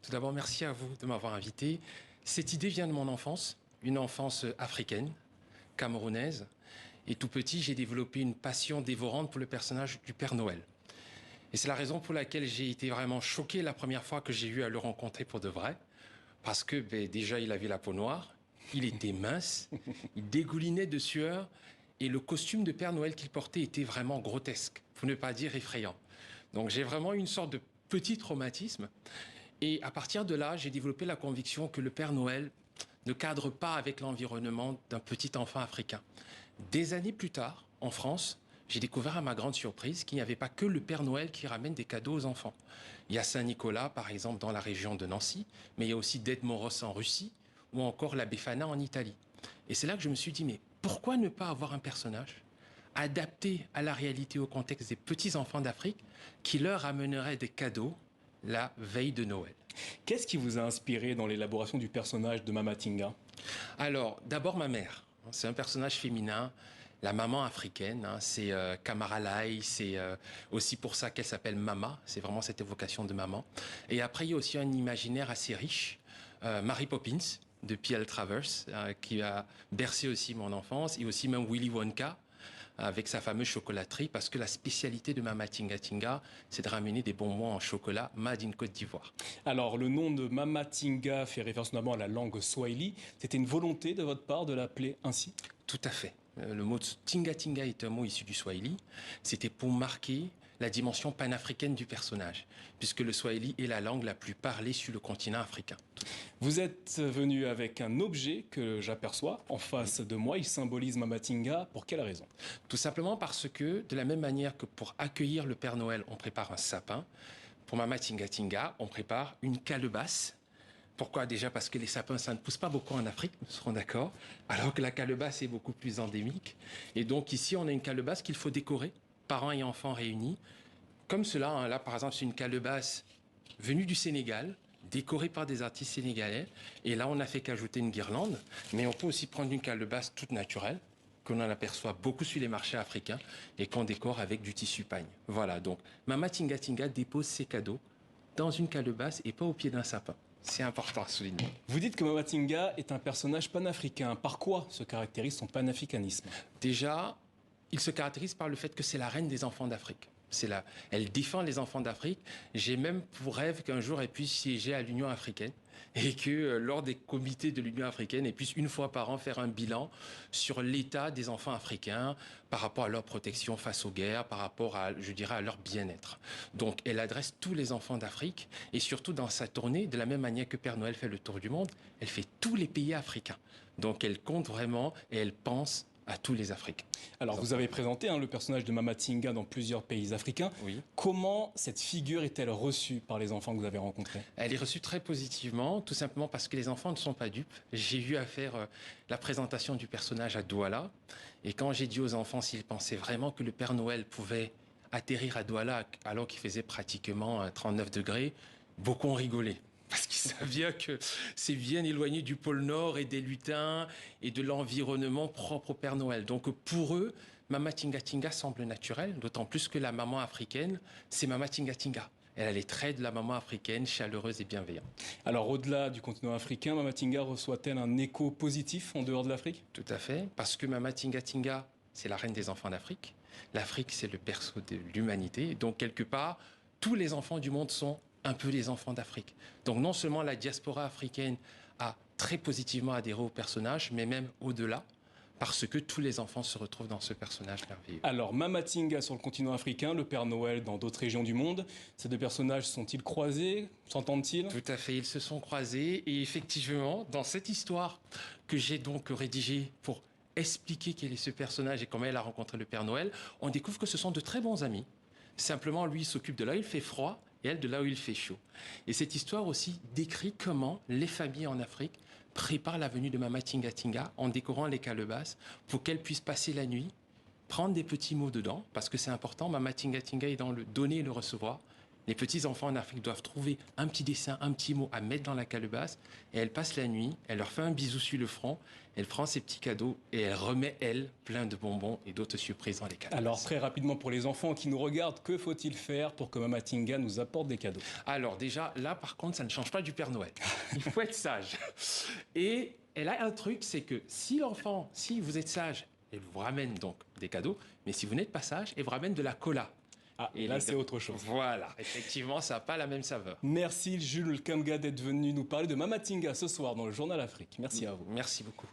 Tout d'abord, merci à vous de m'avoir invité. Cette idée vient de mon enfance, une enfance africaine, camerounaise. Et tout petit, j'ai développé une passion dévorante pour le personnage du Père Noël. Et c'est la raison pour laquelle j'ai été vraiment choqué la première fois que j'ai eu à le rencontrer pour de vrai. Parce que déjà, il avait la peau noire, il était mince, il dégoulinait de sueur. Et le costume de Père Noël qu'il portait était vraiment grotesque, pour ne pas dire effrayant. Donc j'ai vraiment eu une sorte de petit traumatisme. Et à partir de là, j'ai développé la conviction que le Père Noël ne cadre pas avec l'environnement d'un petit enfant africain. Des années plus tard, en France, j'ai découvert à ma grande surprise qu'il n'y avait pas que le Père Noël qui ramène des cadeaux aux enfants. Il y a Saint-Nicolas, par exemple, dans la région de Nancy, mais il y a aussi Ded-Moros en Russie, ou encore la Befana en Italie. Et c'est là que je me suis dit, mais pourquoi ne pas avoir un personnage adapté à la réalité, au contexte des petits enfants d'Afrique, qui leur amènerait des cadeaux la veille de Noël? Qu'est-ce qui vous a inspiré dans l'élaboration du personnage de Mama Tinga? Alors, d'abord ma mère. C'est un personnage féminin, la maman africaine. C'est Kamara Lai, c'est aussi pour ça qu'elle s'appelle Mama. C'est vraiment cette évocation de maman. Et après, il y a aussi un imaginaire assez riche. Mary Poppins, de P.L. Travers, qui a bercé aussi mon enfance, et aussi même Willy Wonka, avec sa fameuse chocolaterie, parce que la spécialité de Mama Tinga Tinga, c'est de ramener des bonbons en chocolat made in Côte d'Ivoire. Alors, le nom de Mama Tinga fait référence notamment à la langue swahili. C'était une volonté de votre part de l'appeler ainsi? Tout à fait. Le mot Tinga Tinga est un mot issu du Swahili. C'était pour marquer la dimension panafricaine du personnage, puisque le Swahili est la langue la plus parlée sur le continent africain. Vous êtes venu avec un objet que j'aperçois en face de moi. Il symbolise Mama Tinga. Pour quelle raison? Tout simplement parce que, de la même manière que pour accueillir le Père Noël, on prépare un sapin, pour Mama Tinga Tinga, on prépare une calebasse. Pourquoi? Déjà parce que les sapins, ça ne pousse pas beaucoup en Afrique, nous serons d'accord, alors que la calebasse est beaucoup plus endémique. Et donc ici, on a une calebasse qu'il faut décorer, parents et enfants réunis. Comme cela, là par exemple, c'est une calebasse venue du Sénégal, décorée par des artistes sénégalais. Et là, on n'a fait qu'ajouter une guirlande. Mais on peut aussi prendre une calebasse toute naturelle, qu'on en aperçoit beaucoup sur les marchés africains, et qu'on décore avec du tissu pagne. Voilà, donc Mama Tinga Tinga dépose ses cadeaux dans une calebasse et pas au pied d'un sapin. C'est important à souligner. Vous dites que Mama Tinga est un personnage panafricain. Par quoi se caractérise son panafricanisme? Déjà, il se caractérise par le fait que c'est la reine des enfants d'Afrique. Elle défend les enfants d'Afrique. J'ai même pour rêve qu'un jour elle puisse siéger à l'Union africaine et que lors des comités de l'Union africaine, elle puisse une fois par an faire un bilan sur l'état des enfants africains par rapport à leur protection face aux guerres, par rapport à, je dirais, à leur bien-être. Donc, elle adresse tous les enfants d'Afrique et surtout dans sa tournée, de la même manière que Père Noël fait le tour du monde, elle fait tous les pays africains. Donc, elle compte vraiment et elle pense à tous les Africains. Alors, vous avez présenté le personnage de Mama Tinga dans plusieurs pays africains. Oui. Comment cette figure est-elle reçue par les enfants que vous avez rencontrés? Elle est reçue très positivement, tout simplement parce que les enfants ne sont pas dupes. J'ai eu à faire la présentation du personnage à Douala. Et quand j'ai dit aux enfants s'ils pensaient vraiment que le Père Noël pouvait atterrir à Douala alors qu'il faisait pratiquement 39 degrés, beaucoup ont rigolé. Parce qu'ils savent bien que c'est bien éloigné du pôle Nord et des lutins et de l'environnement propre au Père Noël. Donc pour eux, Mama Tinga Tinga semble naturelle, d'autant plus que la maman africaine, c'est Mama Tinga Tinga. Elle a les traits de la maman africaine, chaleureuse et bienveillante. Alors, au-delà du continent africain, Mama Tinga reçoit-elle un écho positif en dehors de l'Afrique? Tout à fait, parce que Mama Tinga Tinga, c'est la reine des enfants d'Afrique. L'Afrique, c'est le berceau de l'humanité. Donc quelque part, tous les enfants du monde sont un peu les enfants d'Afrique. Donc non seulement la diaspora africaine a très positivement adhéré au personnage, mais même au-delà, parce que tous les enfants se retrouvent dans ce personnage merveilleux. Alors, Mama Tinga sur le continent africain, le Père Noël dans d'autres régions du monde, ces deux personnages sont-ils croisés? S'entendent-ils? Tout à fait, ils se sont croisés et effectivement, dans cette histoire que j'ai donc rédigée pour expliquer quel est ce personnage et comment elle a rencontré le Père Noël, on découvre que ce sont de très bons amis. Simplement, lui, il s'occupe de là où il fait froid et elle de là où il fait chaud. Et cette histoire aussi décrit comment les familles en Afrique préparent la venue de Mama Tinga Tinga en décorant les calebasses pour qu'elle puisse passer la nuit, prendre des petits mots dedans, parce que c'est important, Mama Tinga Tinga est dans le donner et le recevoir. Les petits-enfants en Afrique doivent trouver un petit dessin, un petit mot à mettre dans la calebasse. Et elle passe la nuit, elle leur fait un bisou sur le front, elle prend ses petits cadeaux et elle remet, elle, plein de bonbons et d'autres surprises dans les calebasses. Alors, très rapidement, pour les enfants qui nous regardent, que faut-il faire pour que Mama Tinga nous apporte des cadeaux? Alors déjà, là, par contre, ça ne change pas du Père Noël. Il faut être sage. Et elle a un truc, c'est que si l'enfant, si vous êtes sage, elle vous ramène donc des cadeaux, mais si vous n'êtes pas sage, elle vous ramène de la cola. Ah, et là, c'est autre chose. Voilà, effectivement, ça n'a pas la même saveur. Merci Jules Kamga d'être venu nous parler de Mama Tinga ce soir dans le Journal Afrique. Merci à vous. Merci beaucoup.